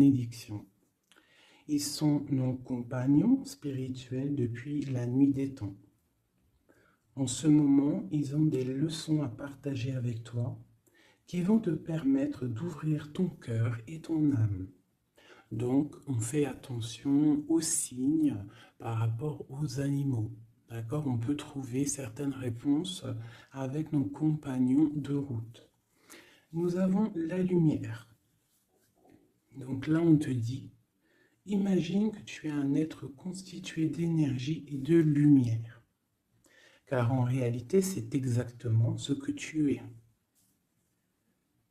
bénédiction. Ils sont nos compagnons spirituels depuis la nuit des temps. En ce moment, ils ont des leçons à partager avec toi qui vont te permettre d'ouvrir ton cœur et ton âme. Donc, on fait attention aux signes par rapport aux animaux. D'accord? On peut trouver certaines réponses avec nos compagnons de route. Nous avons la lumière. Donc là, on te dit, imagine que tu es un être constitué d'énergie et de lumière. Car en réalité, c'est exactement ce que tu es.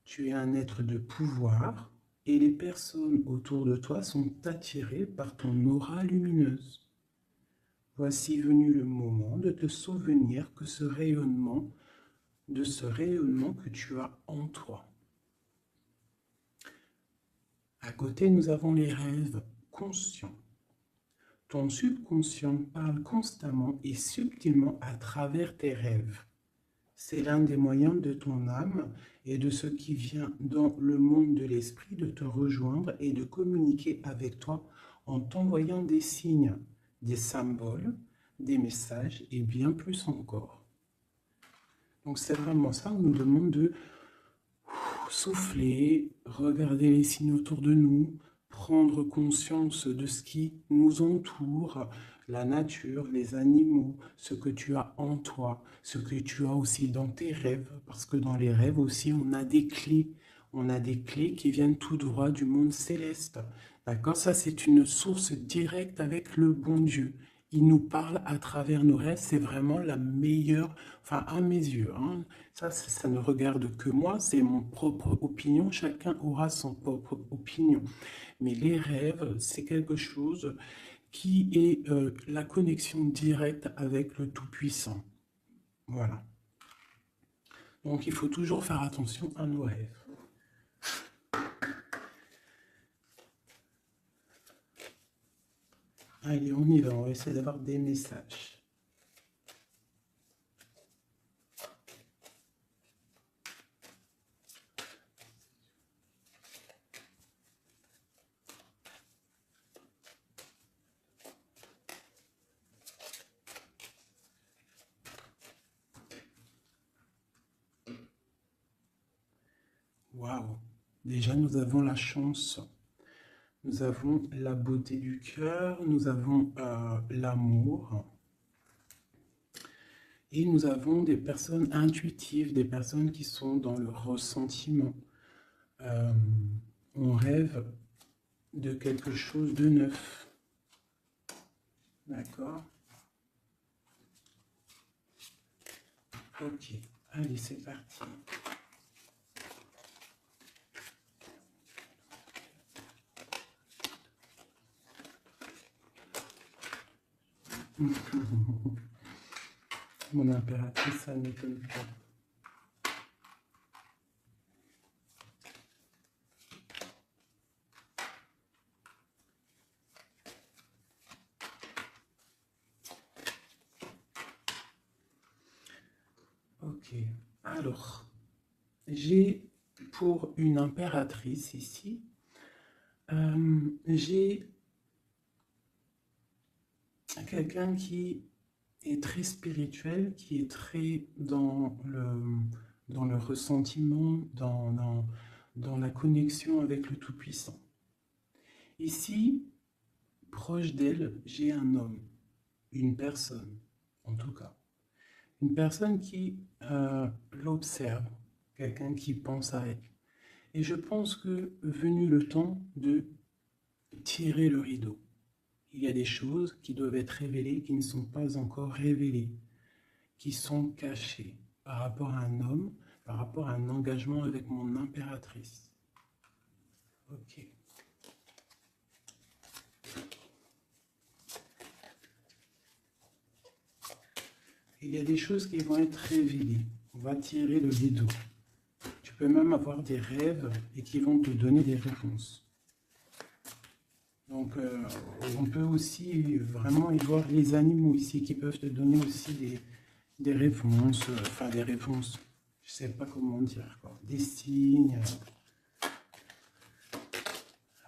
Tu es un être de pouvoir et les personnes autour de toi sont attirées par ton aura lumineuse. Voici venu le moment de te souvenir que de ce rayonnement que tu as en toi. À côté, nous avons les rêves conscients. Ton subconscient parle constamment et subtilement à travers tes rêves. C'est l'un des moyens de ton âme et de ce qui vient dans le monde de l'esprit de te rejoindre et de communiquer avec toi en t'envoyant des signes, des symboles, des messages et bien plus encore. Donc c'est vraiment ça, on nous demande de souffler, regarder les signes autour de nous, prendre conscience de ce qui nous entoure, la nature, les animaux, ce que tu as en toi, ce que tu as aussi dans tes rêves, parce que dans les rêves aussi, on a des clés. On a des clés qui viennent tout droit du monde céleste. D'accord? Ça, c'est une source directe avec le bon Dieu. Il nous parle à travers nos rêves. C'est vraiment la meilleure, enfin, à mes yeux, hein. Ça ne regarde que moi, c'est mon propre opinion. Chacun aura son propre opinion. Mais les rêves, c'est quelque chose qui est la connexion directe avec le Tout-Puissant. Voilà. Donc, il faut toujours faire attention à nos rêves. Allez, on y va. On va essayer d'avoir des messages. Waouh! Déjà, nous avons la chance. Nous avons la beauté du cœur, nous avons l'amour. Et nous avons des personnes intuitives, des personnes qui sont dans le ressentiment. On rêve de quelque chose de neuf. D'accord? Ok, allez, c'est parti. Mon impératrice, ça ne m'étonne pas. Ok, alors, j'ai pour une impératrice ici, j'ai quelqu'un qui est très spirituel, qui est très dans le ressentiment, dans la connexion avec le Tout-Puissant. Ici, proche d'elle, j'ai un homme, une personne, en tout cas. Une personne qui l'observe, quelqu'un qui pense à elle. Et je pense que venu le temps de tirer le rideau, il y a des choses qui doivent être révélées, qui ne sont pas encore révélées, qui sont cachées par rapport à un homme, par rapport à un engagement avec mon impératrice. Ok. Il y a des choses qui vont être révélées. On va tirer le rideau. Tu peux même avoir des rêves et qui vont te donner des réponses. Donc, on peut aussi vraiment y voir les animaux ici qui peuvent te donner aussi des réponses, enfin des réponses, je ne sais pas comment dire, quoi, des signes.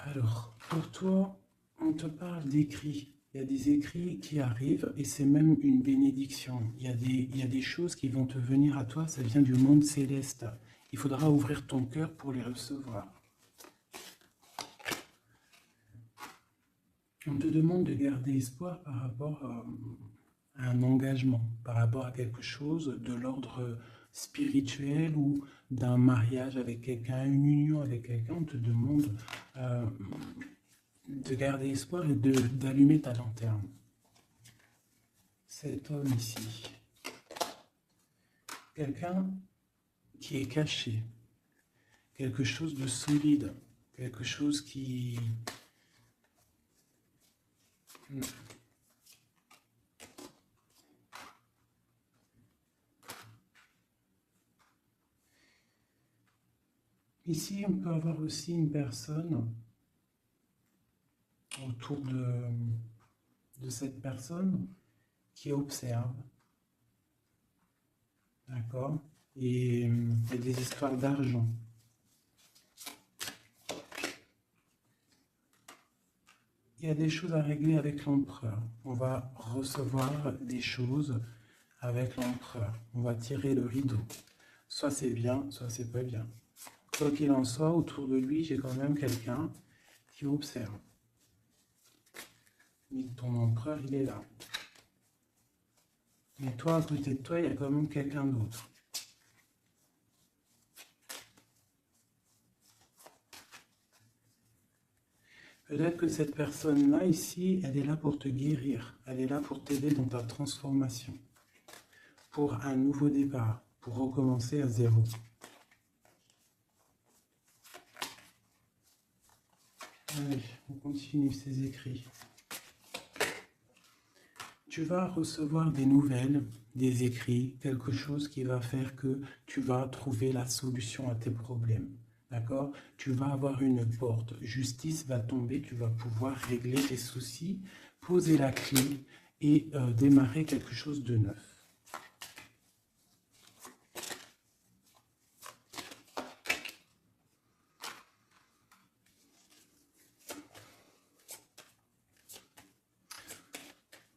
Alors, pour toi, on te parle d'écrits. Il y a des écrits qui arrivent et c'est même une bénédiction. Il y a des choses qui vont te venir à toi, ça vient du monde céleste. Il faudra ouvrir ton cœur pour les recevoir. On te demande de garder espoir par rapport à un engagement, par rapport à quelque chose de l'ordre spirituel ou d'un mariage avec quelqu'un, une union avec quelqu'un. On te demande de garder espoir et d'allumer ta lanterne. Cet homme ici, quelqu'un qui est caché, quelque chose de solide, quelque chose qui... Ici, on peut avoir aussi une personne autour de cette personne qui observe, d'accord? Et il y a des histoires d'argent. Il y a des choses à régler avec l'empereur. On va recevoir des choses avec l'empereur. On va tirer le rideau. Soit c'est bien, soit c'est pas bien. Quoi qu'il en soit, autour de lui, j'ai quand même quelqu'un qui observe. Mais ton empereur, il est là. Mais toi, à côté de toi, il y a quand même quelqu'un d'autre. Peut-être que cette personne-là, ici, elle est là pour te guérir. Elle est là pour t'aider dans ta transformation. Pour un nouveau départ. Pour recommencer à zéro. Allez, on continue ces écrits. Tu vas recevoir des nouvelles, des écrits, quelque chose qui va faire que tu vas trouver la solution à tes problèmes. D'accord? Tu vas avoir une porte. Justice va tomber, tu vas pouvoir régler tes soucis, poser la clé et démarrer quelque chose de neuf.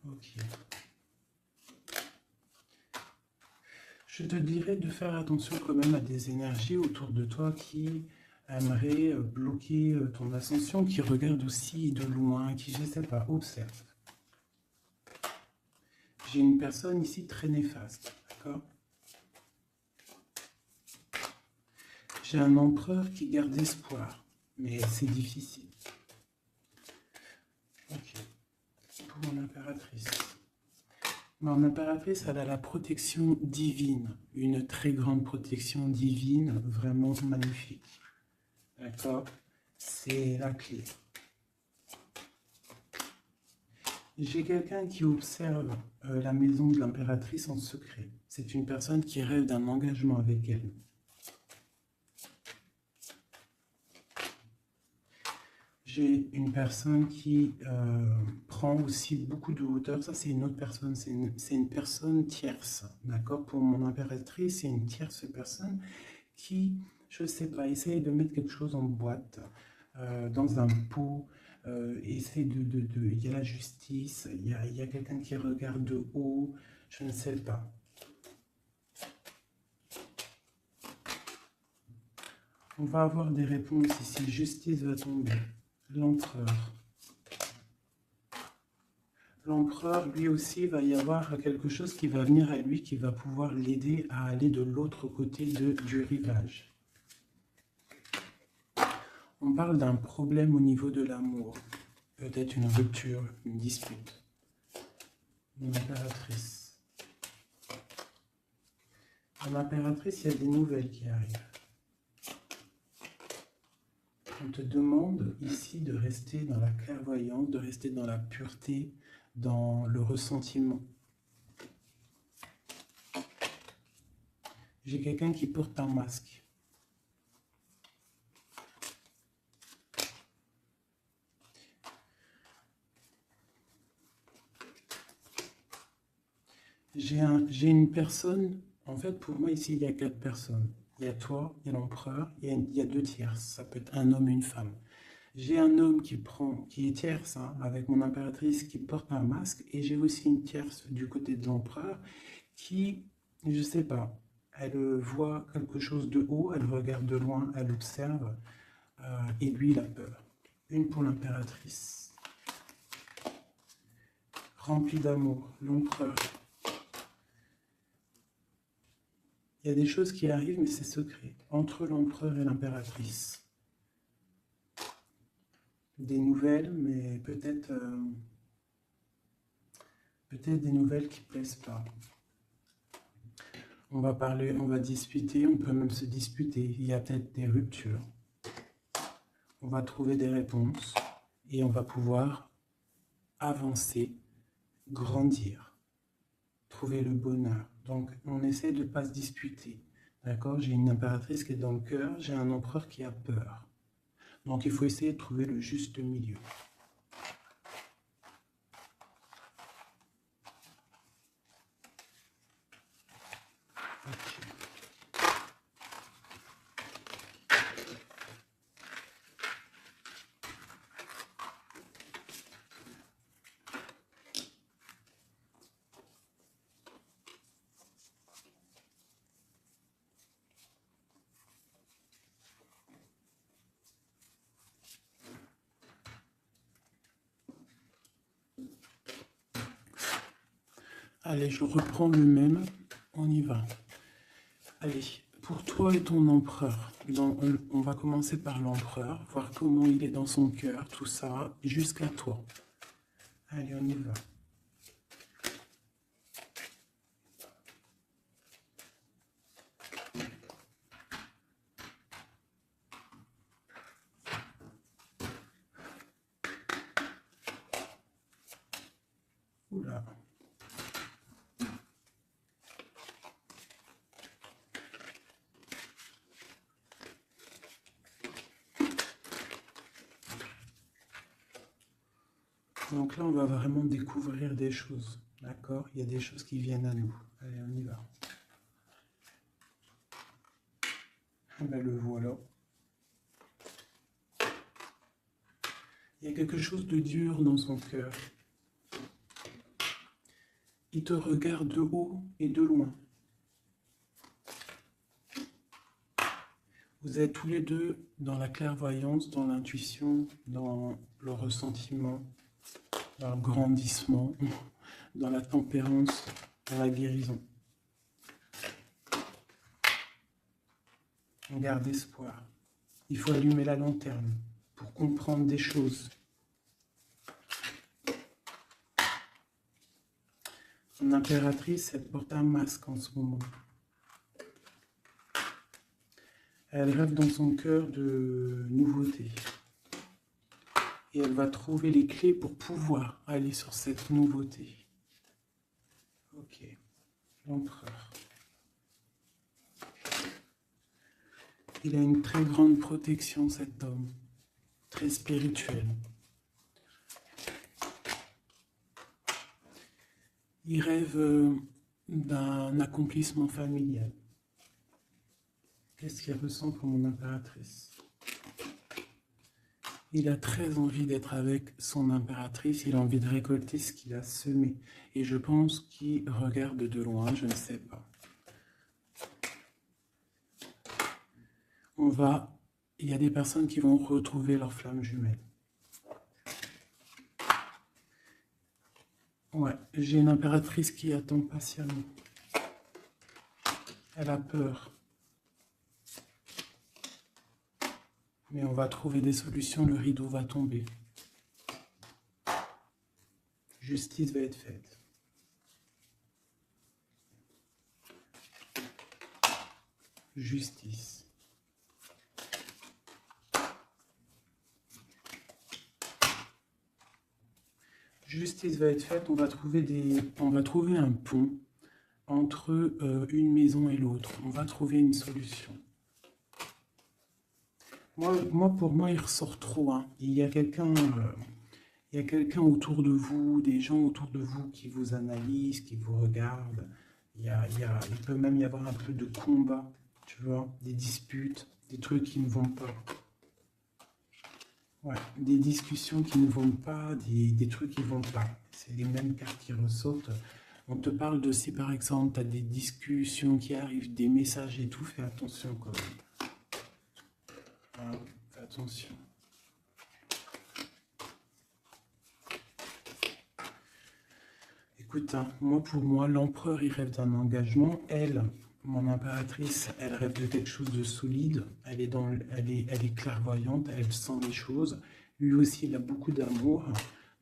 Ok. Je te dirais de faire attention quand même à des énergies autour de toi qui aimeraient bloquer ton ascension, qui regardent aussi de loin, qui, je ne sais pas, observent. J'ai une personne ici très néfaste, d'accord? J'ai un empereur qui garde espoir, mais c'est difficile. Ok. Pour mon impératrice. Mon impératrice, elle a la protection divine, une très grande protection divine, vraiment magnifique. D'accord? C'est la clé. J'ai quelqu'un qui observe la maison de l'impératrice en secret. C'est une personne qui rêve d'un engagement avec elle. J'ai une personne qui prend aussi beaucoup de hauteur. Ça, c'est une autre personne. C'est une personne tierce. D'accord? Pour mon impératrice, c'est une tierce personne qui, je ne sais pas, essaye de mettre quelque chose en boîte, dans un pot. Essaye il y a la justice, il y a quelqu'un qui regarde de haut. Je ne sais pas. On va avoir des réponses ici. Justice va tomber. L'empereur. L'empereur, lui aussi, va y avoir quelque chose qui va venir à lui, qui va pouvoir l'aider à aller de l'autre côté du rivage. On parle d'un problème au niveau de l'amour. Peut-être une rupture, une dispute. Mon impératrice. Mon impératrice, il y a des nouvelles qui arrivent. On te demande ici de rester dans la clairvoyance, de rester dans la pureté, dans le ressentiment. J'ai quelqu'un qui porte un masque. J'ai une personne, en fait pour moi ici il y a 4 personnes. Il y a toi, il y a l'empereur, il y a 2 tierces, ça peut être un homme et une femme. J'ai un homme qui est tierce, hein, avec mon impératrice qui porte un masque, et j'ai aussi une tierce du côté de l'empereur qui, je sais pas, elle voit quelque chose de haut, elle regarde de loin, elle observe, et lui, il a peur. Une pour l'impératrice. Rempli d'amour, l'empereur. Il y a des choses qui arrivent, mais c'est secret. Entre l'empereur et l'impératrice. Des nouvelles, mais peut-être des nouvelles qui plaisent pas. On va parler, on va discuter, on peut même se disputer. Il y a peut-être des ruptures. On va trouver des réponses et on va pouvoir avancer, grandir, trouver le bonheur. Donc, on essaie de ne pas se disputer. D'accord? J'ai une impératrice qui est dans le cœur, j'ai un empereur qui a peur. Donc, il faut essayer de trouver le juste milieu. Ok. Allez, je reprends le même. On y va. Allez, pour toi et ton empereur, on va commencer par l'empereur, voir comment il est dans son cœur, tout ça, jusqu'à toi. Allez, on y va. Oula. Donc là, on va vraiment découvrir des choses, d'accord? Il y a des choses qui viennent à nous. Allez, on y va. Ah ben, le voilà. Il y a quelque chose de dur dans son cœur. Il te regarde de haut et de loin. Vous êtes tous les deux dans la clairvoyance, dans l'intuition, dans le ressentiment, dans le grandissement, dans la tempérance, dans la guérison. On garde espoir. Il faut allumer la lanterne pour comprendre des choses. Son impératrice, elle porte un masque en ce moment. Elle rêve dans son cœur de nouveautés. Et elle va trouver les clés pour pouvoir aller sur cette nouveauté. Ok, l'empereur. Il a une très grande protection, cet homme. Très spirituel. Il rêve d'un accomplissement familial. Qu'est-ce qu'il ressent pour mon impératrice? Il a très envie d'être avec son impératrice, il a envie de récolter ce qu'il a semé. Et je pense qu'il regarde de loin, je ne sais pas. Il y a des personnes qui vont retrouver leur flamme jumelle. Ouais, j'ai une impératrice qui attend patiemment. Elle a peur. Mais on va trouver des solutions, le rideau va tomber. Justice va être faite. Justice. Justice va être faite, on va trouver un pont entre une maison et l'autre. On va trouver une solution. Pour moi, il ressort trop. Hein. Il y a quelqu'un autour de vous, des gens autour de vous qui vous analysent, qui vous regardent. Il peut même y avoir un peu de combat, tu vois, des disputes, des trucs qui ne vont pas. Ouais, des discussions qui ne vont pas, des trucs qui vont pas. C'est les mêmes cartes qui ressortent. On te parle de si par exemple tu as des discussions qui arrivent, des messages et tout, fais attention quand même. Hein, fais attention. Écoute, hein, moi pour moi, l'empereur il rêve d'un engagement. Elle, mon impératrice, elle rêve de quelque chose de solide. Elle est clairvoyante, elle sent les choses. Lui aussi, il a beaucoup d'amour.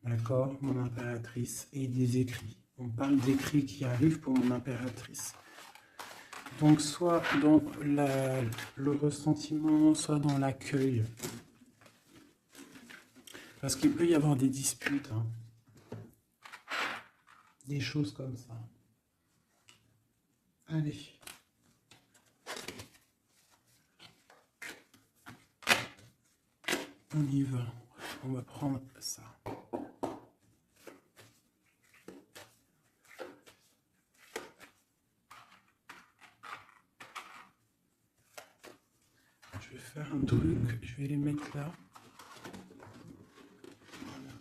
D'accord, mon impératrice, et des écrits. On parle d'écrits qui arrivent pour mon impératrice. Donc, soit dans le ressentiment, soit dans l'accueil. Parce qu'il peut y avoir des disputes, hein. Des choses comme ça. Allez. On y va. On va prendre ça. Je vais faire un truc. Je vais les mettre là. Voilà.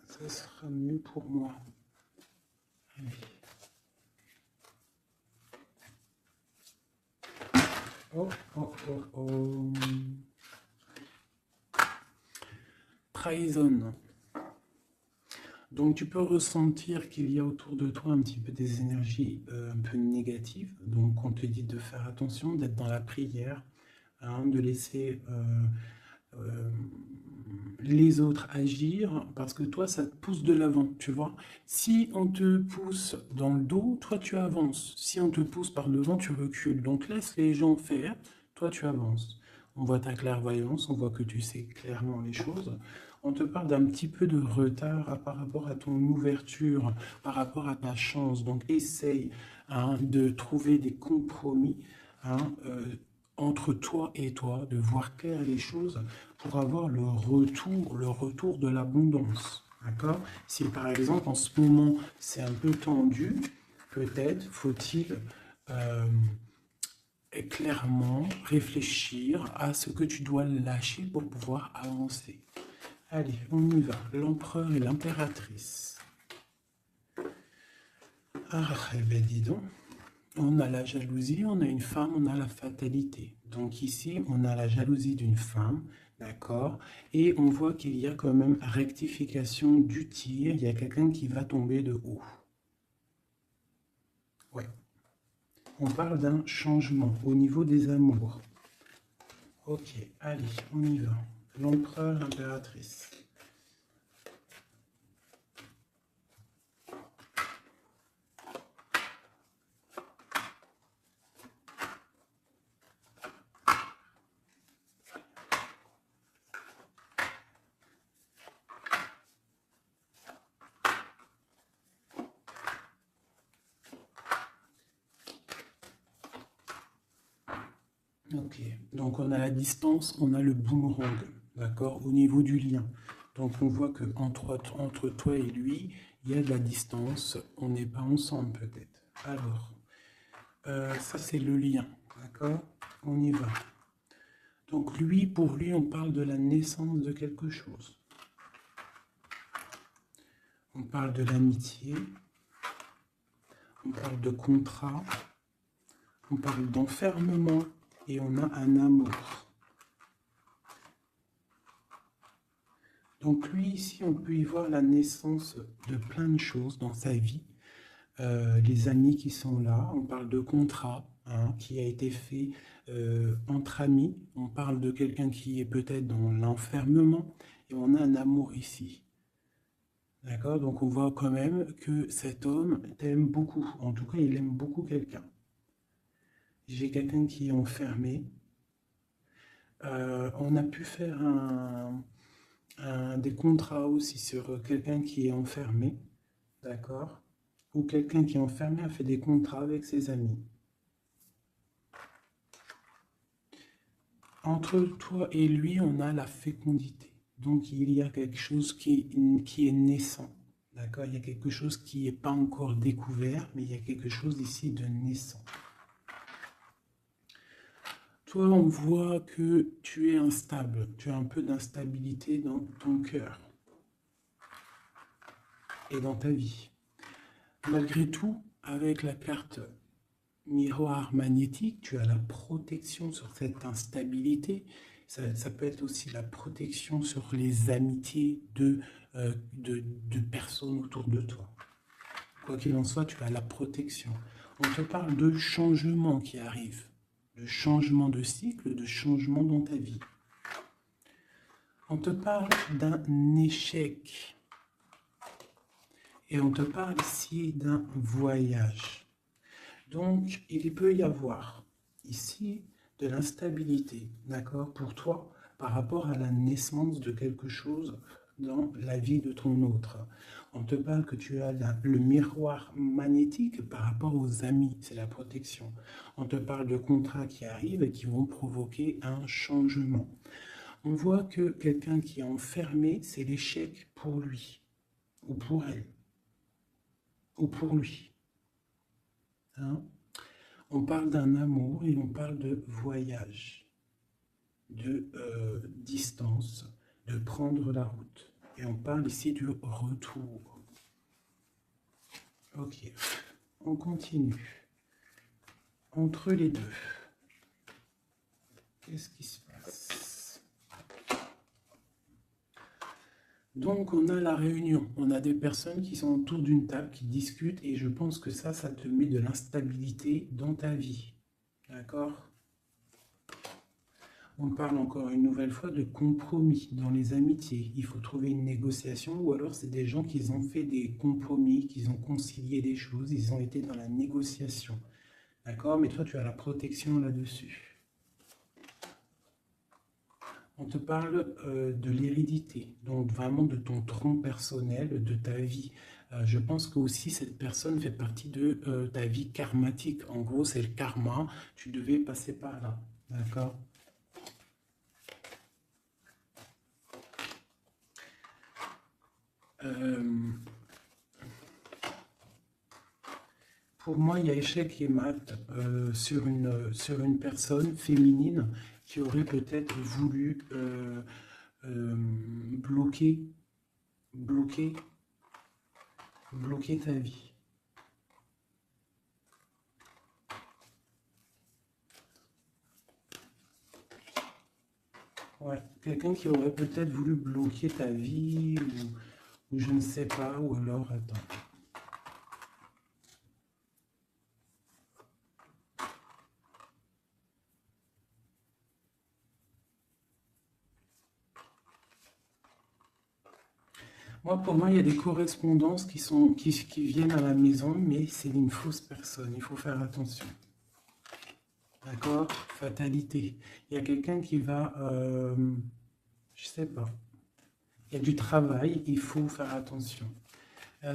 Ça sera mieux pour moi. Allez. Oh, oh, oh, oh. Trahison. Donc tu peux ressentir qu'il y a autour de toi un petit peu des énergies un peu négatives. Donc on te dit de faire attention, d'être dans la prière, hein, de laisser les autres agir, parce que toi ça te pousse de l'avant, tu vois. Si on te pousse dans le dos, toi tu avances. Si on te pousse par devant, tu recules. Donc laisse les gens faire, toi tu avances. On voit ta clairvoyance, on voit que tu sais clairement les choses. On te parle d'un petit peu de retard par rapport à ton ouverture, par rapport à ta chance. Donc essaye, hein, de trouver des compromis, hein, entre toi et toi, de voir clair les choses pour avoir le retour de l'abondance. D'accord? Si par exemple en ce moment c'est un peu tendu, peut-être faut-il clairement réfléchir à ce que tu dois lâcher pour pouvoir avancer. Allez, on y va. L'empereur et l'impératrice. Ah, eh bien dis donc. On a la jalousie, on a une femme, on a la fatalité. Donc ici, on a la jalousie d'une femme, d'accord? Et on voit qu'il y a quand même rectification du tir. Il y a quelqu'un qui va tomber de haut. Ouais. On parle d'un changement au niveau des amours. Ok, allez, on y va. L'empereur, l'impératrice. Ok, donc on a la distance, on a le boomerang, d'accord, au niveau du lien. Donc on voit que entre toi et lui, il y a de la distance, on n'est pas ensemble peut-être. Alors, ça c'est le lien, d'accord, on y va. Donc lui, pour lui, on parle de la naissance de quelque chose. On parle de l'amitié, on parle de contrat, on parle d'enfermement et on a un amour. Donc lui, ici, on peut y voir la naissance de plein de choses dans sa vie. Les amis qui sont là, on parle de contrat, hein, qui a été fait entre amis. On parle de quelqu'un qui est peut-être dans l'enfermement et on a un amour ici. D'accord? Donc on voit quand même que cet homme t'aime beaucoup. En tout cas, il aime beaucoup quelqu'un. J'ai quelqu'un qui est enfermé. On a pu faire des contrats aussi sur quelqu'un qui est enfermé. D'accord? Ou quelqu'un qui est enfermé a fait des contrats avec ses amis. Entre toi et lui, on a la fécondité. Donc il y a quelque chose qui est naissant. D'accord? Il y a quelque chose qui n'est pas encore découvert, mais il y a quelque chose ici de naissant. Toi, on voit que tu es instable. Tu as un peu d'instabilité dans ton cœur et dans ta vie. Malgré tout, avec la carte miroir magnétique, tu as la protection sur cette instabilité. Ça peut être aussi la protection sur les amitiés de personnes autour de toi. Quoi qu'il en soit, tu as la protection. On te parle de changement qui arrive, de changement de cycle, de changement dans ta vie. On te parle d'un échec. Et on te parle ici d'un voyage. Donc, il peut y avoir ici de l'instabilité, d'accord, pour toi, par rapport à la naissance de quelque chose dans la vie de ton autre. On te parle que tu as le miroir magnétique par rapport aux amis, c'est la protection. On te parle de contrats qui arrivent et qui vont provoquer un changement. On voit que quelqu'un qui est enfermé, c'est l'échec pour lui, ou pour elle, ou pour lui. Hein? On parle d'un amour et on parle de voyage, de distance, de prendre la route. Et on parle ici du retour. Ok, on continue. Entre les deux, qu'est-ce qui se passe? Donc on a la réunion, on a des personnes qui sont autour d'une table, qui discutent, et je pense que ça te met de l'instabilité dans ta vie. D'accord? On parle encore une nouvelle fois de compromis dans les amitiés. Il faut trouver une négociation, ou alors c'est des gens qui ont fait des compromis, qui ont concilié des choses, ils ont été dans la négociation. D'accord? Mais toi, tu as la protection là-dessus. On te parle de l'hérédité, donc vraiment de ton tronc personnel, de ta vie. Je pense que aussi cette personne fait partie de ta vie karmatique. En gros, c'est le karma, tu devais passer par là. D'accord? Pour moi, il y a échec et mat sur une personne féminine qui aurait peut-être voulu bloquer, bloquer, bloquer ta vie. Ouais, quelqu'un qui aurait peut-être voulu bloquer ta vie, ou je ne sais pas, ou alors, attends. Moi, pour moi, il y a des correspondances qui viennent à la maison, mais c'est une fausse personne. Il faut faire attention. D'accord? Fatalité. Il y a quelqu'un qui va, je sais pas. Il y a du travail, il faut faire attention.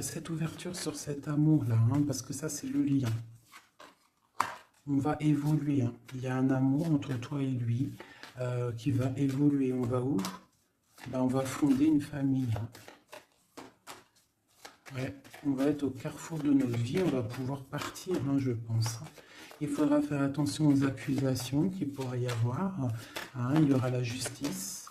Cette ouverture sur cet amour-là, hein, parce que ça, c'est le lien. On va évoluer. Hein. Il y a un amour entre toi et lui qui va évoluer. On va où? Ben, on va fonder une famille. Hein. Ouais, on va être au carrefour de notre vie, on va pouvoir partir, hein, je pense. Il faudra faire attention aux accusations qu'il pourrait y avoir. Hein, il y aura la justice.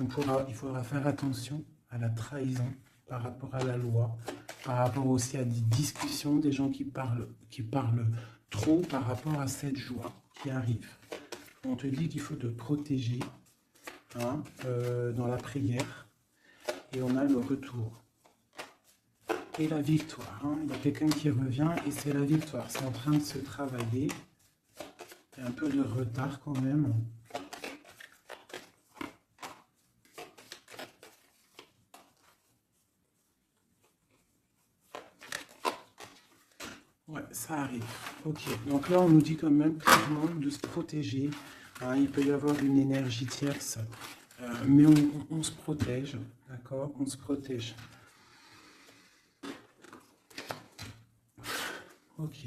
Il faudra faire attention à la trahison par rapport à la loi, par rapport aussi à des discussions, des gens qui parlent trop par rapport à cette joie qui arrive. On te dit qu'il faut te protéger hein, dans la prière et on a le retour. Et la victoire, hein. Il y a quelqu'un qui revient et c'est la victoire. C'est en train de se travailler. Il y a un peu de retard quand même. Ouais, ça arrive. Ok, donc là on nous dit quand même clairement de se protéger. Hein, il peut y avoir une énergie tierce, mais on se protège, d'accord? On se protège. Ok.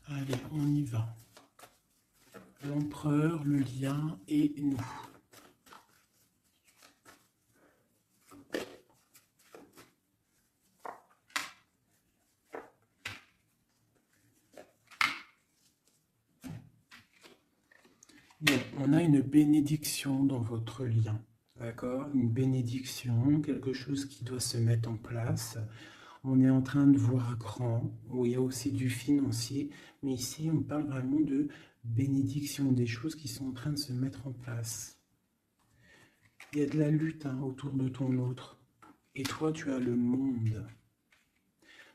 Allez, on y va. L'empereur, le lien et nous. Bon, on a une bénédiction dans votre lien. D'accord? Une bénédiction, quelque chose qui doit se mettre en place. On est en train de voir grand, où il y a aussi du financier, mais ici on parle vraiment de bénédiction, des choses qui sont en train de se mettre en place. Il y a de la lutte autour de ton autre, et toi tu as le monde.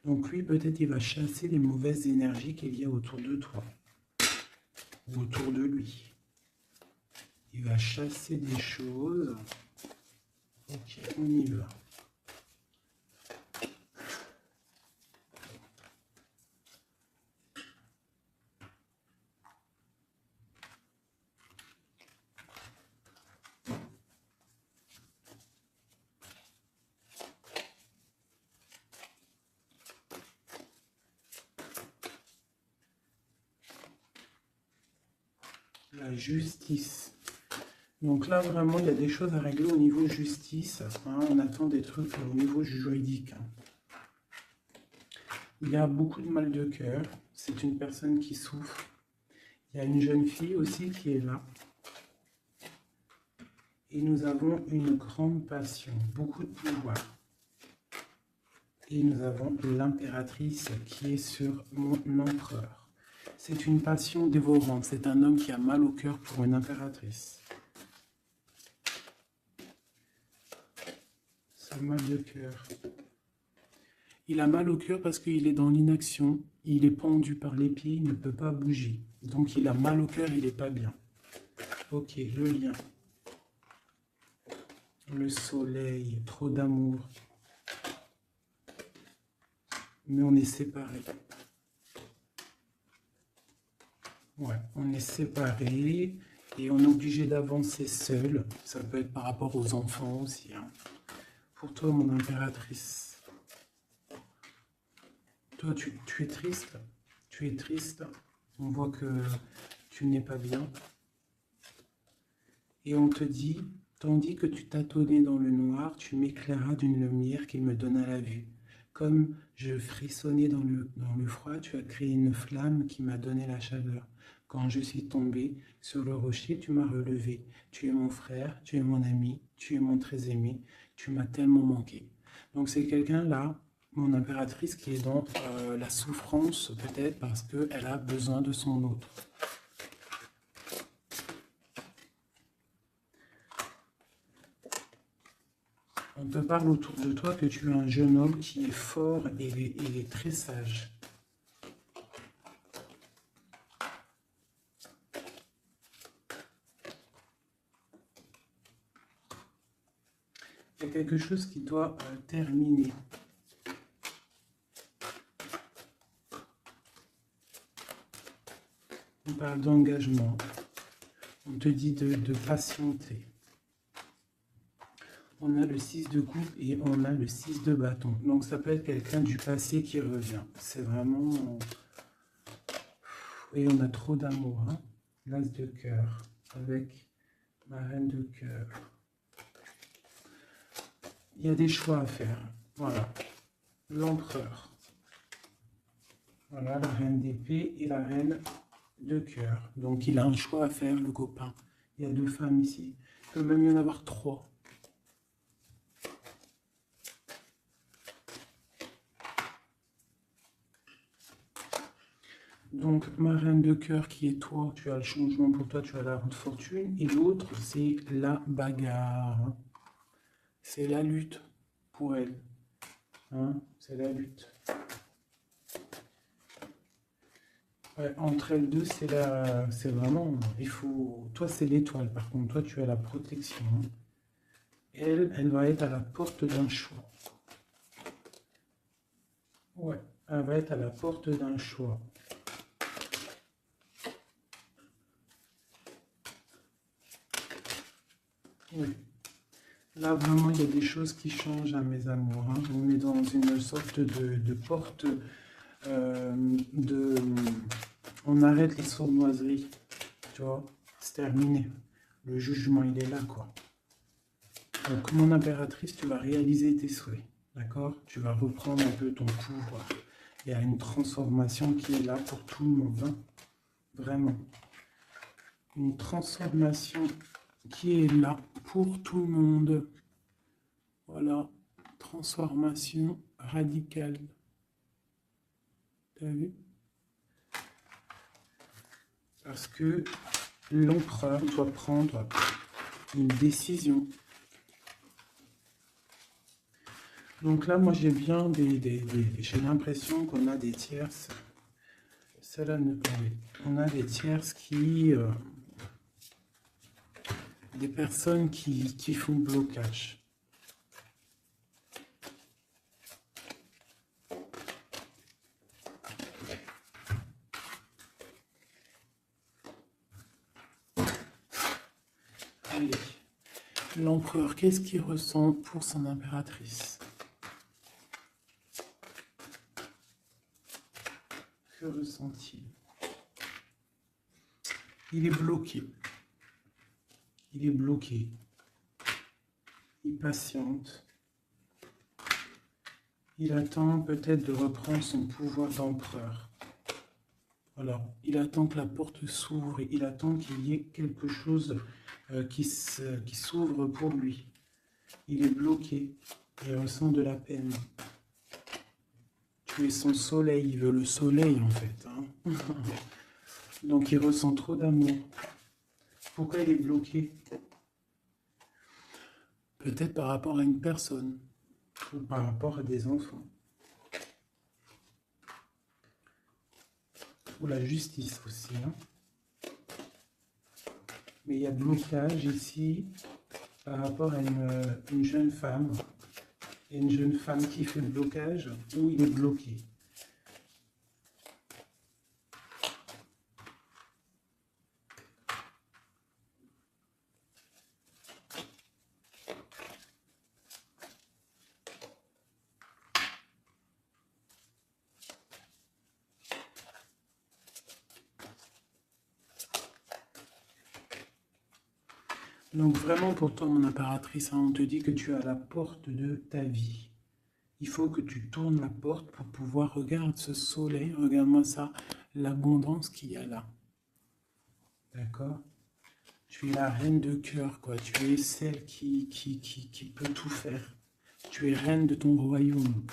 Donc lui peut-être il va chasser les mauvaises énergies qu'il y a autour de toi, ou autour de lui. Il va chasser des choses. Ok, on y va. La justice. Donc là, vraiment, il y a des choses à régler au niveau justice. On attend des trucs au niveau juridique. Il y a beaucoup de mal de cœur. C'est une personne qui souffre. Il y a une jeune fille aussi qui est là. Et nous avons une grande passion, beaucoup de pouvoir. Et nous avons l'impératrice qui est sur mon empereur. C'est une passion dévorante. C'est un homme qui a mal au cœur pour une impératrice. C'est mal de cœur. Il a mal au cœur parce qu'il est dans l'inaction. Il est pendu par les pieds, il ne peut pas bouger. Donc il a mal au cœur, il n'est pas bien. Ok, le lien. Le soleil, trop d'amour. Mais on est séparés. Ouais, on est séparés et on est obligé d'avancer seul. Ça peut être par rapport aux enfants aussi. Pour toi, mon impératrice. Toi, tu es triste. Tu es triste. On voit que tu n'es pas bien. Et on te dit, tandis que tu tâtonnais dans le noir, tu m'éclairas d'une lumière qui me donna la vue. Comme je frissonnais dans le froid, tu as créé une flamme qui m'a donné la chaleur. Quand je suis tombé sur le rocher, tu m'as relevé. Tu es mon frère, tu es mon ami, tu es mon très aimé, tu m'as tellement manqué. Donc c'est quelqu'un là, mon impératrice, qui est dans la souffrance peut-être parce qu'elle a besoin de son autre. On te parle autour de toi que tu es un jeune homme qui est fort et il est très sage. Il y a quelque chose qui doit terminer. On parle d'engagement. On te dit de patienter. On a le 6 de coupe et on a le 6 de bâton. Donc ça peut être quelqu'un du passé qui revient. C'est vraiment... Et on a trop d'amour. L'as de cœur avec ma reine de cœur. Il y a des choix à faire. Voilà. L'empereur. Voilà, la reine d'épée et la reine de cœur. Donc il a un choix à faire, le copain. Il y a deux femmes ici. Il peut même y en avoir trois. Donc, ma reine de cœur qui est toi, tu as le changement pour toi, tu as la fortune. Et l'autre, c'est la bagarre. C'est la lutte pour elle. C'est la lutte. Ouais, entre elles deux, c'est vraiment... Il faut... Toi, c'est l'étoile. Par contre, toi, tu as la protection. Elle va être à la porte d'un choix. Ouais, elle va être à la porte d'un choix. Oui. Là, vraiment, il y a des choses qui changent à mes amours. On est dans une sorte de porte On arrête les sournoiseries. Tu vois, c'est terminé. Le jugement, il est là, quoi. Donc, mon impératrice, tu vas réaliser tes souhaits. D'accord? Tu vas reprendre un peu ton pouvoir. Il y a une transformation qui est là pour tout le monde. Vraiment. une transformation qui est là pour tout le monde. Voilà, transformation radicale. T'as vu? Parce que l'empereur doit prendre une décision. Donc là, moi, j'ai bien j'ai l'impression qu'on a des tierces. Cela ne permet. On a des tierces qui... des personnes qui font blocage. Allez. L'empereur, qu'est-ce qu'il ressent pour son impératrice? Que ressent-il? Il est bloqué. Il est bloqué. Il patiente. Il attend peut-être de reprendre son pouvoir d'empereur. Alors, il attend que la porte s'ouvre et il attend qu'il y ait quelque chose qui s'ouvre pour lui. Il est bloqué. Il ressent de la peine. Tu es son soleil. Il veut le soleil, en fait. Hein. Donc, il ressent trop d'amour. Pourquoi il est bloqué? Peut-être par rapport à une personne ou par rapport à des enfants. Ou la justice aussi. Hein. Mais il y a blocage ici par rapport à une jeune femme. Il y a une jeune femme qui fait le blocage ou il est bloqué. Donc vraiment pour toi, mon impératrice, hein, on te dit que tu es à la porte de ta vie. Il faut que tu tournes la porte pour pouvoir regarder ce soleil. Regarde-moi ça, l'abondance qu'il y a là. D'accord? Tu es la reine de cœur, quoi. Tu es celle qui peut tout faire. Tu es reine de ton royaume.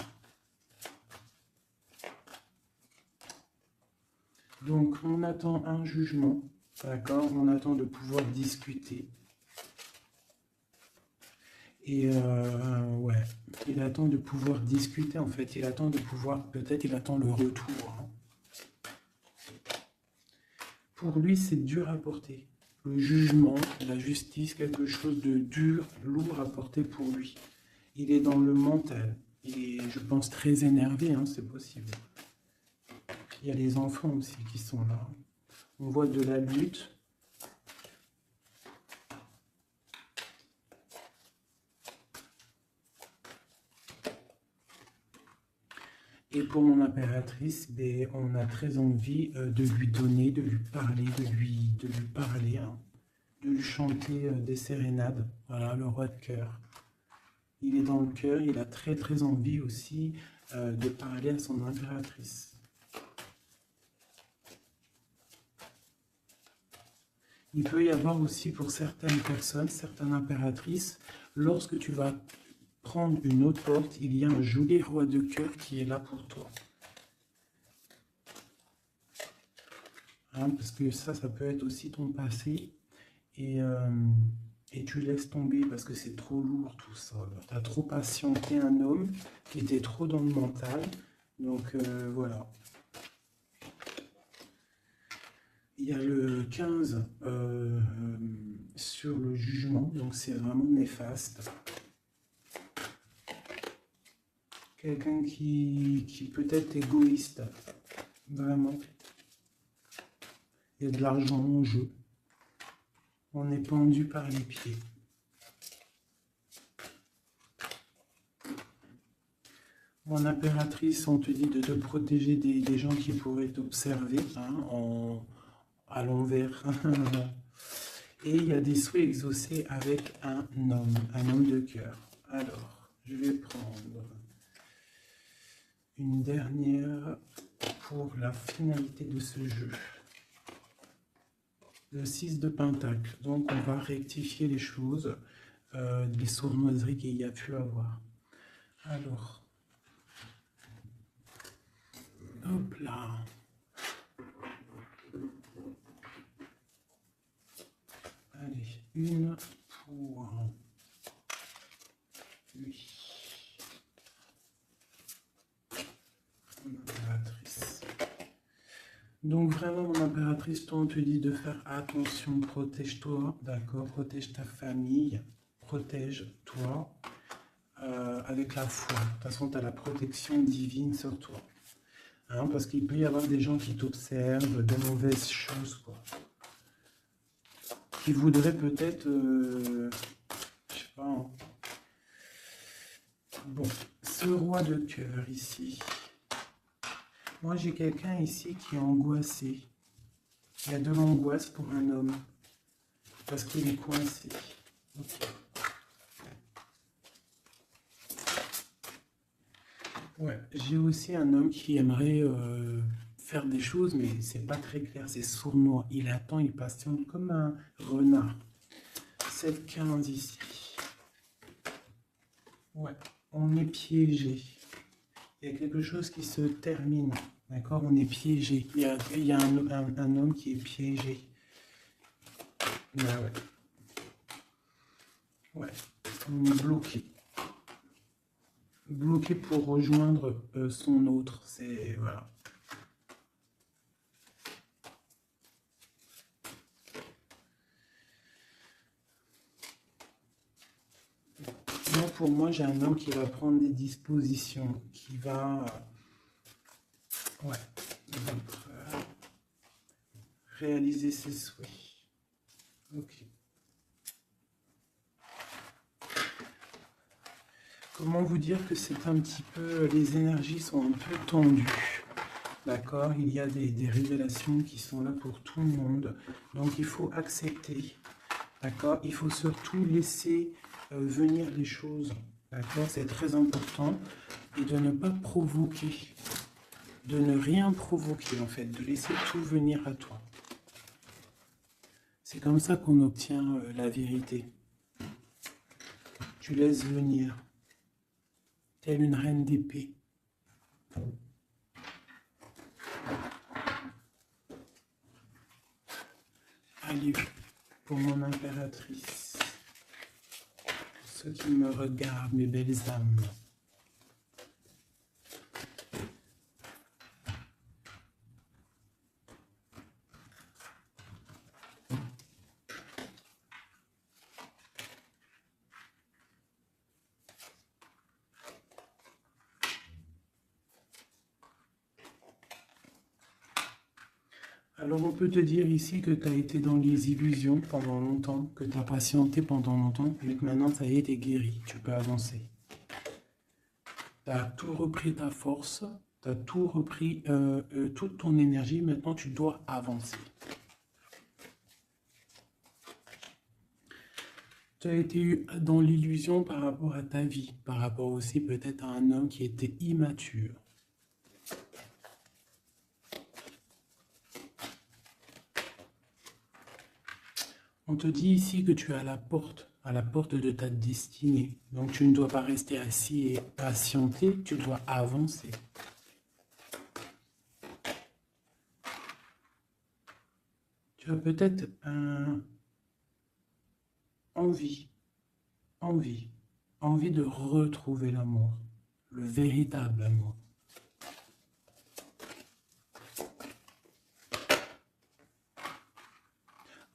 Donc on attend un jugement. D'accord? On attend de pouvoir discuter. Et ouais, il attend de pouvoir discuter en fait, il attend de pouvoir, peut-être il attend le retour. Hein. Pour lui, c'est dur à porter. Le jugement, la justice, quelque chose de dur, lourd à porter pour lui. Il est dans le mental. Il est, je pense, très énervé, hein, c'est possible. Il y a les enfants aussi qui sont là. On voit de la lutte. Et pour mon impératrice, ben, on a très envie de lui donner, de lui parler, de lui parler, hein, de lui chanter des sérénades. Voilà, le roi de cœur. Il est dans le cœur, il a très très envie aussi de parler à son impératrice. Il peut y avoir aussi pour certaines personnes, certaines impératrices, lorsque tu vas prendre une autre porte, il y a un joli roi de cœur qui est là pour toi. Hein, parce que ça peut être aussi ton passé. Et tu laisses tomber parce que c'est trop lourd tout ça. Tu as trop patienté un homme qui était trop dans le mental. Donc voilà. Il y a le 15 sur le jugement, donc c'est vraiment néfaste. Quelqu'un qui peut être égoïste, vraiment. Il y a de l'argent en jeu. On est pendu par les pieds. Mon impératrice, on te dit de te protéger des gens qui pourraient t'observer hein, à l'envers. Et il y a des souhaits exaucés avec un homme de cœur. Alors, je vais prendre une dernière pour la finalité de ce jeu. le 6 de Pentacle. Donc, on va rectifier les choses, les sournoiseries qu'il y a pu avoir. Alors, hop là. Allez, une pour lui. Mon impératrice. Donc vraiment, mon impératrice, toi, on te dit de faire attention, protège-toi, d'accord? Protège ta famille, protège-toi avec la foi. De toute façon, tu as la protection divine sur toi. Hein, parce qu'il peut y avoir des gens qui t'observent, de mauvaises choses, quoi. Qui voudraient peut-être, je sais pas, hein. Bon, ce roi de cœur ici. Moi, j'ai quelqu'un ici qui est angoissé. Il y a de l'angoisse pour un homme. Parce qu'il est coincé. Okay. Ouais, j'ai aussi un homme qui aimerait faire des choses, mais c'est pas très clair, c'est sournois. Il attend, il patiente comme un renard. 7-15 ici. Ouais, on est piégé. Il y a quelque chose qui se termine. D'accord, on est piégé. Il y a un homme qui est piégé. Ah ouais. Ouais, on est bloqué. Bloqué pour rejoindre son autre. C'est... Voilà. Donc pour moi, j'ai un homme qui va prendre des dispositions, qui va... ouais. Réaliser ses souhaits. Ok. Comment vous dire que c'est un petit peu... Les énergies sont un peu tendues. D'accord? Il y a des révélations qui sont là pour tout le monde. Donc il faut accepter. D'accord? Il faut surtout laisser venir les choses. D'accord? C'est très important. Et de ne pas provoquer. De ne rien provoquer en fait. De laisser tout venir à toi. C'est comme ça qu'on obtient la vérité. Tu laisses venir. Telle une reine d'épée. Allez, pour mon impératrice. Pour ceux qui me regardent, mes belles âmes. Alors on peut te dire ici que tu as été dans les illusions pendant longtemps, que tu as patienté pendant longtemps, mais que maintenant ça y est, tu es guéri, tu peux avancer. Tu as tout repris ta force, tu as tout repris, toute ton énergie, maintenant tu dois avancer. Tu as été dans l'illusion par rapport à ta vie, par rapport aussi peut-être à un homme qui était immature. On te dit ici que tu es à la porte de ta destinée. Donc tu ne dois pas rester assis et patienter, tu dois avancer. Tu as peut-être envie de retrouver l'amour, le véritable amour.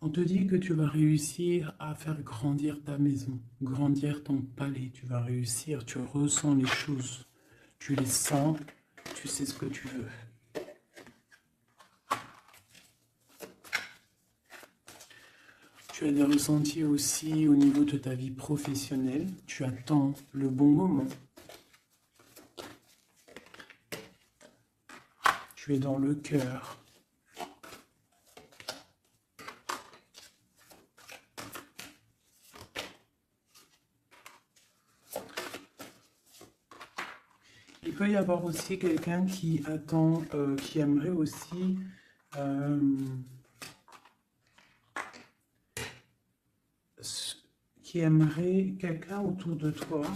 On te dit que tu vas réussir à faire grandir ta maison, grandir ton palais. Tu vas réussir, tu ressens les choses, tu les sens, tu sais ce que tu veux. Tu as des ressentis aussi au niveau de ta vie professionnelle. Tu attends le bon moment. Tu es dans le cœur. Il peut y avoir aussi quelqu'un qui attend, qui aimerait aussi qui aimerait quelqu'un autour de toi,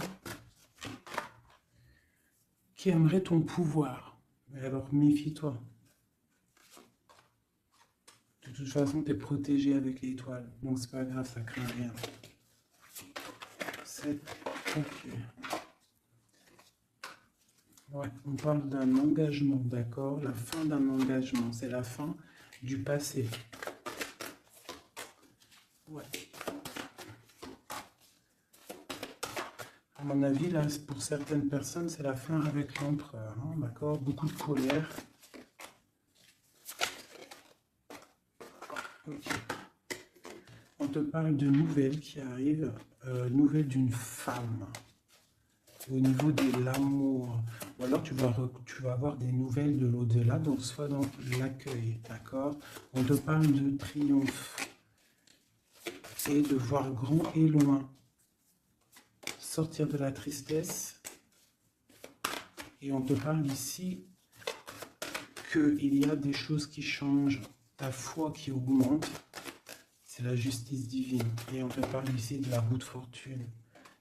qui aimerait ton pouvoir. Mais alors, méfie-toi. De toute façon, tu es protégé avec l'étoile. Donc, c'est pas grave, ça craint rien. 7. Ok. Ouais, on parle d'un engagement, d'accord? La fin d'un engagement, c'est la fin du passé. Ouais. À mon avis, là, pour certaines personnes, c'est la fin avec l'empereur, hein, d'accord? Beaucoup de colère. Ok. On te parle de nouvelles qui arrivent, nouvelles d'une femme, au niveau de l'amour. Ou alors tu vas avoir des nouvelles de l'au-delà, donc soit dans l'accueil, d'accord? On te parle de triomphe et de voir grand et loin. Sortir de la tristesse. Et on te parle ici qu'il y a des choses qui changent, ta foi qui augmente. C'est la justice divine. Et on te parle ici de la roue de fortune.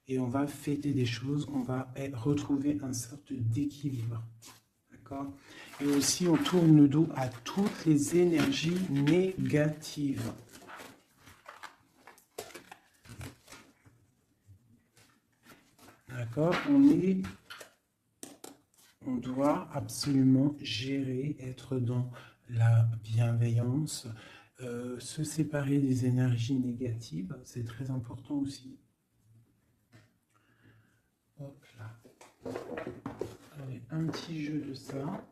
Et on va fêter des choses, on va retrouver une sorte d'équilibre. D'accord? Et aussi, on tourne le dos à toutes les énergies négatives. D'accord? On doit absolument gérer, être dans la bienveillance, se séparer des énergies négatives, c'est très important aussi. Hop là. Allez, un petit jeu de ça.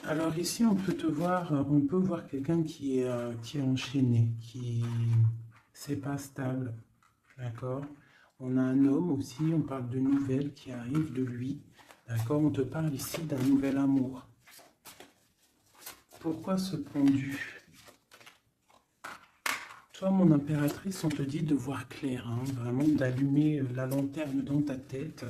Alors ici, on peut voir quelqu'un qui est enchaîné, qui c'est pas stable, d'accord? On a un homme aussi, on parle de nouvelles qui arrivent de lui, d'accord? On te parle ici d'un nouvel amour. Pourquoi ce pendu? Toi, mon impératrice, on te dit de voir clair, hein, vraiment d'allumer la lanterne dans ta tête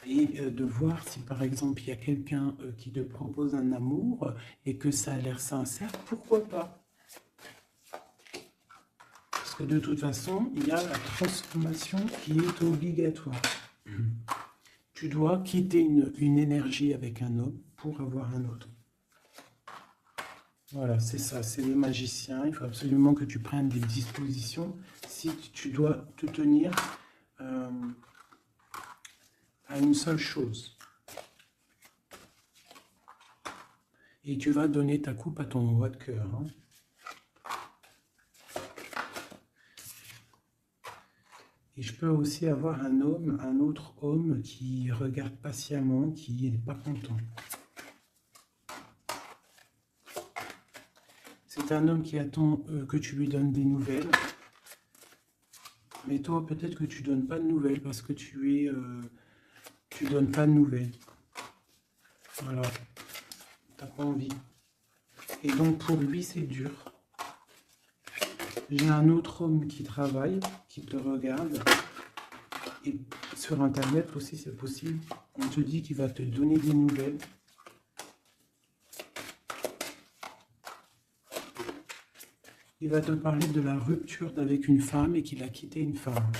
et de voir si par exemple il y a quelqu'un qui te propose un amour et que ça a l'air sincère, pourquoi pas? Parce que de toute façon, il y a la transformation qui est obligatoire. Tu dois quitter une énergie avec un homme pour avoir un autre. Voilà, c'est ça, c'est le magicien. Il faut absolument que tu prennes des dispositions si tu dois te tenir à une seule chose. Et tu vas donner ta coupe à ton roi de cœur. Hein. Et je peux aussi avoir un autre homme qui regarde patiemment, qui n'est pas content. C'est un homme qui attend que tu lui donnes des nouvelles. Mais toi, peut-être que tu ne donnes pas de nouvelles parce que tu donnes pas de nouvelles. Voilà. T'as pas envie. Et donc, pour lui, c'est dur. J'ai un autre homme qui travaille, qui te regarde. Et sur Internet aussi, c'est possible. On te dit qu'il va te donner des nouvelles. Il va te parler de la rupture avec une femme et qu'il a quitté une femme.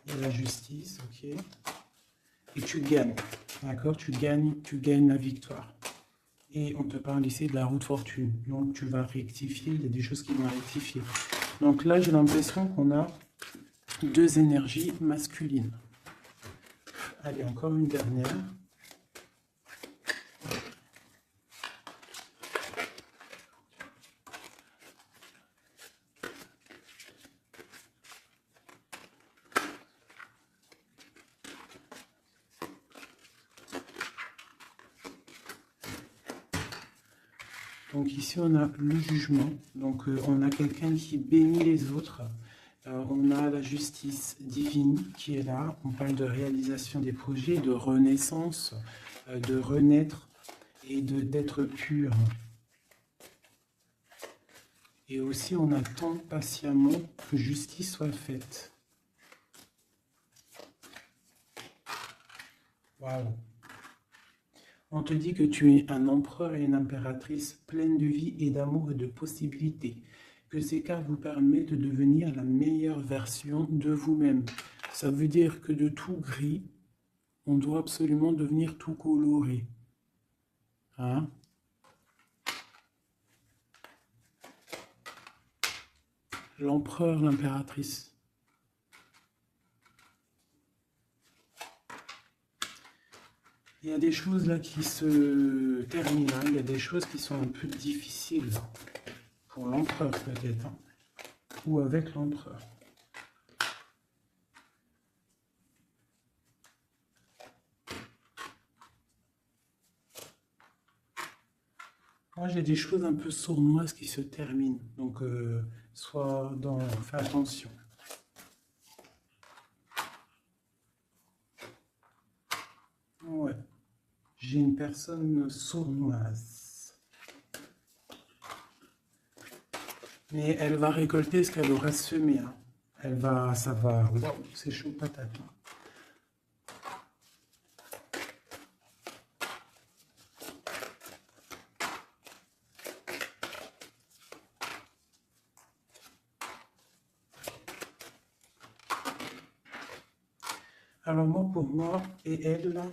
Il y a la justice, ok. Et tu gagnes, d'accord? Tu gagnes la victoire. Et on te parle ici de la roue de fortune. Donc tu vas rectifier, il y a des choses qui vont rectifier. Donc là, j'ai l'impression qu'on a deux énergies masculines. Allez, encore une dernière. Donc ici, on a le jugement. Donc on a quelqu'un qui bénit les autres On a la justice divine qui est là. On parle de réalisation des projets, de renaissance, de renaître et d'être pur. Et aussi, on attend patiemment que justice soit faite. Waouh! On te dit que tu es un empereur et une impératrice pleine de vie et d'amour et de possibilités. Que ces cartes vous permettent de devenir la meilleure version de vous-même. Ça veut dire que de tout gris, on doit absolument devenir tout coloré. Hein? L'empereur, l'impératrice. Il y a des choses là qui se terminent, hein. Il y a des choses qui sont un peu difficiles pour l'empereur peut-être, hein. Ou avec l'empereur. Moi j'ai des choses un peu sournoises qui se terminent, donc fais attention. Ouais. J'ai une personne sournoise. Mais elle va récolter ce qu'elle aura semé. Hein. Ça va. Waouh, c'est chaud patate. Hein. Alors moi, pour moi, et elle, là.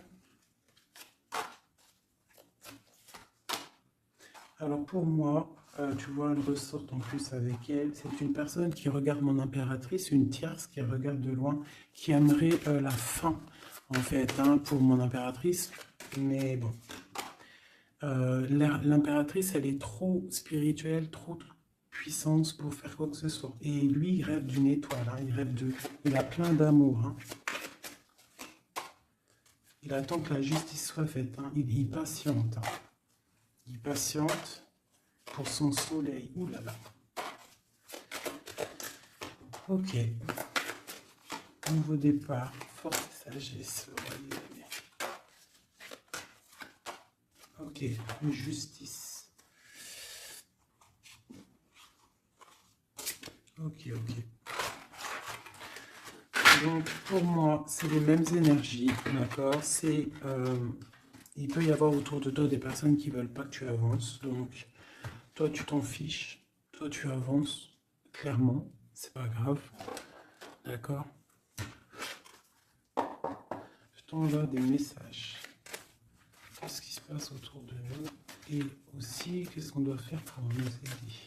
Alors pour moi, tu vois, elle ressort en plus avec elle. C'est une personne qui regarde mon impératrice, une tierce qui regarde de loin, qui aimerait la fin, en fait, hein, pour mon impératrice. Mais bon, l'impératrice, elle est trop spirituelle, trop puissance pour faire quoi que ce soit. Et lui, il rêve d'une étoile, hein, il a plein d'amour. Hein. Il attend que la justice soit faite. Hein. Il patiente. Hein. Il patiente pour son soleil. Ouh là là. Ok. Nouveau départ. Force et sagesse. Ok. Justice. Ok. Donc pour moi, c'est les mêmes énergies. D'accord. Il peut y avoir autour de toi des personnes qui ne veulent pas que tu avances. Donc, toi, tu t'en fiches. Toi, tu avances clairement. C'est pas grave. D'accord? Je t'envoie des messages. Qu'est-ce qui se passe autour de nous? Et aussi, qu'est-ce qu'on doit faire pour nous aider?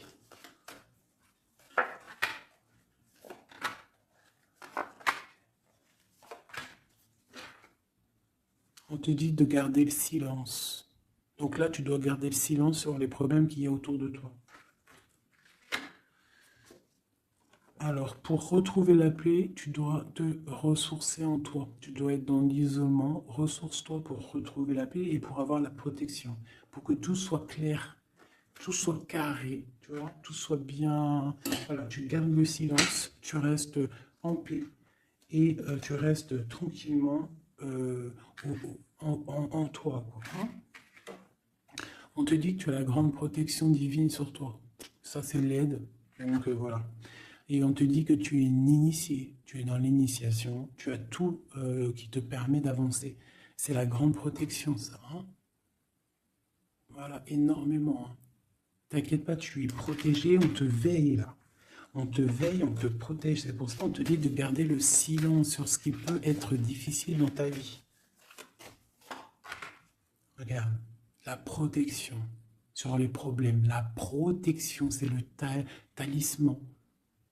On te dit de garder le silence. Donc là, tu dois garder le silence sur les problèmes qu'il y a autour de toi. Alors, pour retrouver la paix, tu dois te ressourcer en toi. Tu dois être dans l'isolement. Ressource-toi pour retrouver la paix et pour avoir la protection. Pour que tout soit clair, tout soit carré, tu vois, tout soit bien. Voilà, tu gardes le silence, tu restes en paix et tu restes tranquillement en toi. Quoi, hein. On te dit que tu as la grande protection divine sur toi. Ça, c'est l'aide. Donc voilà. Et on te dit que tu es une initiée, tu es dans l'initiation, tu as tout qui te permet d'avancer. C'est la grande protection, ça. Hein. Voilà, énormément. Hein. T'inquiète pas, tu es protégé, on te veille là. On te veille, on te protège. C'est pour ça qu'on te dit de garder le silence sur ce qui peut être difficile dans ta vie. Regarde, la protection sur les problèmes. La protection, c'est le talisman.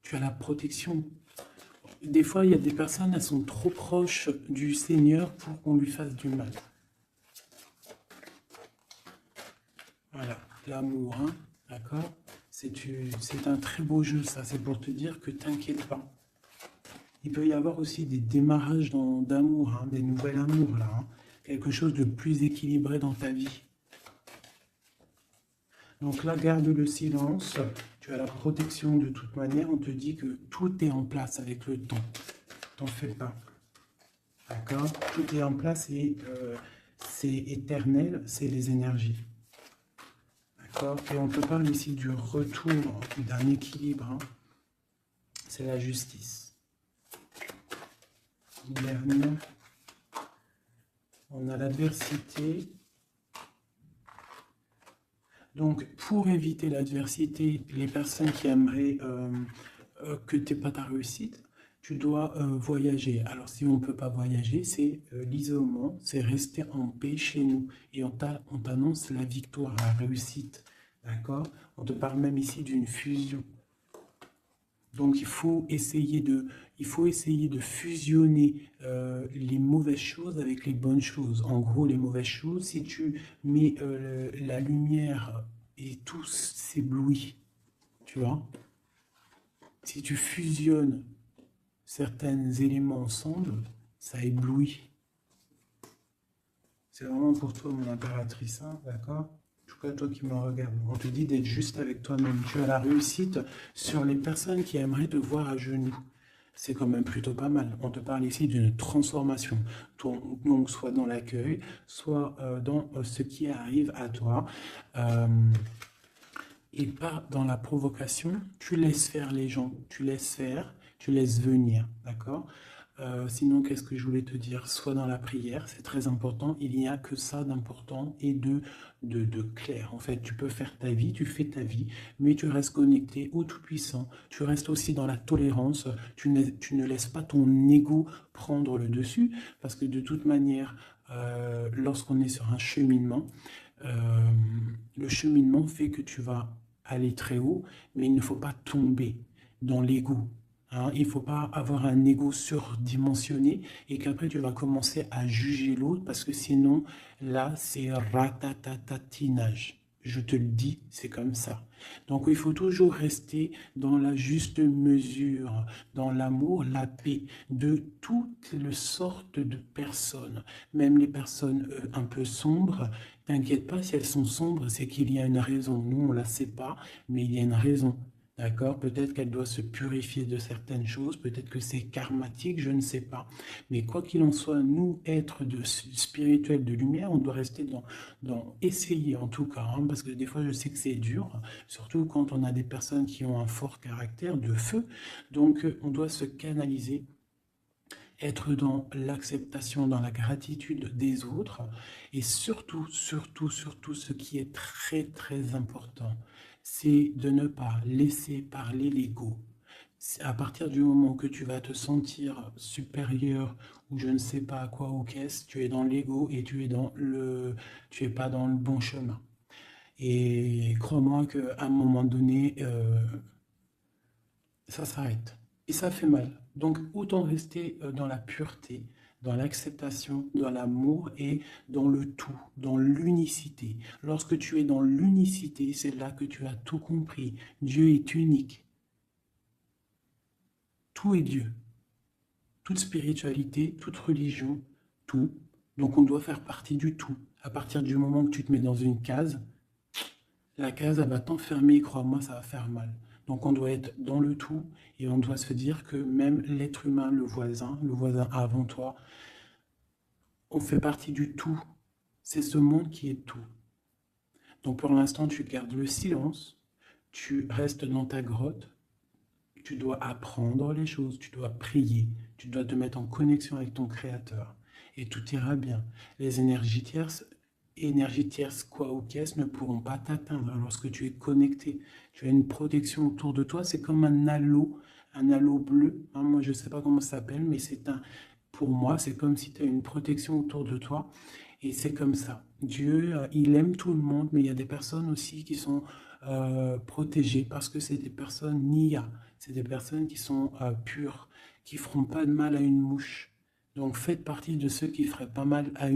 Tu as la protection. Des fois, il y a des personnes, elles sont trop proches du Seigneur pour qu'on lui fasse du mal. Voilà, l'amour, hein, d'accord? C'est un très beau jeu, ça. C'est pour te dire que t'inquiète pas. Il peut y avoir aussi des démarrages d'amour, hein, des nouvelles amours, là. Hein, quelque chose de plus équilibré dans ta vie. Donc là, garde le silence. Tu as la protection de toute manière. On te dit que tout est en place avec le temps. T'en fais pas. D'accord? Tout est en place et c'est éternel, c'est les énergies. D'accord? Et on te parle ici du retour d'un équilibre. Hein. C'est la justice. Dernier. On a l'adversité. Donc, pour éviter l'adversité, les personnes qui aimeraient que tu n'aies pas ta réussite, tu dois voyager. Alors, si on ne peut pas voyager, c'est l'isolement, c'est rester en paix chez nous. Et on t'annonce la victoire, la réussite. D'accord? On te parle même ici d'une fusion. Donc, il faut essayer de fusionner les mauvaises choses avec les bonnes choses. En gros, les mauvaises choses, si tu mets la lumière et tout s'éblouit, tu vois. Si tu fusionnes certains éléments ensemble, ça éblouit. C'est vraiment pour toi, mon impératrice, hein, d'accord? En tout cas, toi qui me regardes, on te dit d'être juste avec toi-même. Tu as la réussite sur les personnes qui aimeraient te voir à genoux. C'est quand même plutôt pas mal. On te parle ici d'une transformation. Donc, soit dans l'accueil, soit dans ce qui arrive à toi. Et pas dans la provocation. Tu laisses faire les gens. Tu laisses faire, tu laisses venir. D'accord? Sinon, qu'est-ce que je voulais te dire? Soit dans la prière, c'est très important. Il n'y a que ça d'important et de clair. En fait, tu peux faire ta vie, tu fais ta vie, mais tu restes connecté au Tout-Puissant. Tu restes aussi dans la tolérance. Tu ne laisses pas ton ego prendre le dessus, parce que de toute manière, lorsqu'on est sur un cheminement, le cheminement fait que tu vas aller très haut, mais il ne faut pas tomber dans l'ego. Hein, il ne faut pas avoir un ego surdimensionné et qu'après tu vas commencer à juger l'autre parce que sinon, là, c'est ratatatatinage. Je te le dis, c'est comme ça. Donc, il faut toujours rester dans la juste mesure, dans l'amour, la paix de toutes les sortes de personnes, même les personnes un peu sombres. T'inquiète pas, si elles sont sombres, c'est qu'il y a une raison. Nous, on ne la sait pas, mais il y a une raison. D'accord? Peut-être qu'elle doit se purifier de certaines choses, peut-être que c'est karmatique, je ne sais pas. Mais quoi qu'il en soit, nous, êtres spirituels de lumière, on doit rester dans essayer en tout cas, hein, parce que des fois je sais que c'est dur, surtout quand on a des personnes qui ont un fort caractère de feu. Donc on doit se canaliser, être dans l'acceptation, dans la gratitude des autres, et surtout, surtout, surtout, ce qui est très, très important, c'est de ne pas laisser parler l'ego. À partir du moment que tu vas te sentir supérieur ou je ne sais pas à quoi ou qu'est-ce, tu es dans l'ego et tu es pas dans le bon chemin. Et crois-moi qu'à un moment donné, ça s'arrête. Et ça fait mal. Donc autant rester dans la pureté, dans l'acceptation, dans l'amour et dans le tout, dans l'unicité. Lorsque tu es dans l'unicité, c'est là que tu as tout compris. Dieu est unique. Tout est Dieu. Toute spiritualité, toute religion, tout. Donc on doit faire partie du tout. À partir du moment que tu te mets dans une case, la case, elle va t'enfermer, crois-moi, ça va faire mal. Donc on doit être dans le tout et on doit se dire que même l'être humain, le voisin avant toi, on fait partie du tout. C'est ce monde qui est tout. Donc pour l'instant, tu gardes le silence, tu restes dans ta grotte, tu dois apprendre les choses, tu dois prier, tu dois te mettre en connexion avec ton Créateur et tout ira bien. Les énergies tierces, quoi ou qu'est-ce, ne pourront pas t'atteindre lorsque tu es connecté. Tu as une protection autour de toi, c'est comme un halo bleu. Hein, moi, je ne sais pas comment ça s'appelle, mais pour moi, c'est comme si tu as une protection autour de toi. Et c'est comme ça. Dieu, il aime tout le monde, mais il y a des personnes aussi qui sont protégées parce que c'est des personnes niya. C'est des personnes qui sont pures, qui ne feront pas de mal à une mouche. Donc faites partie de ceux qui ne feraient pas mal à une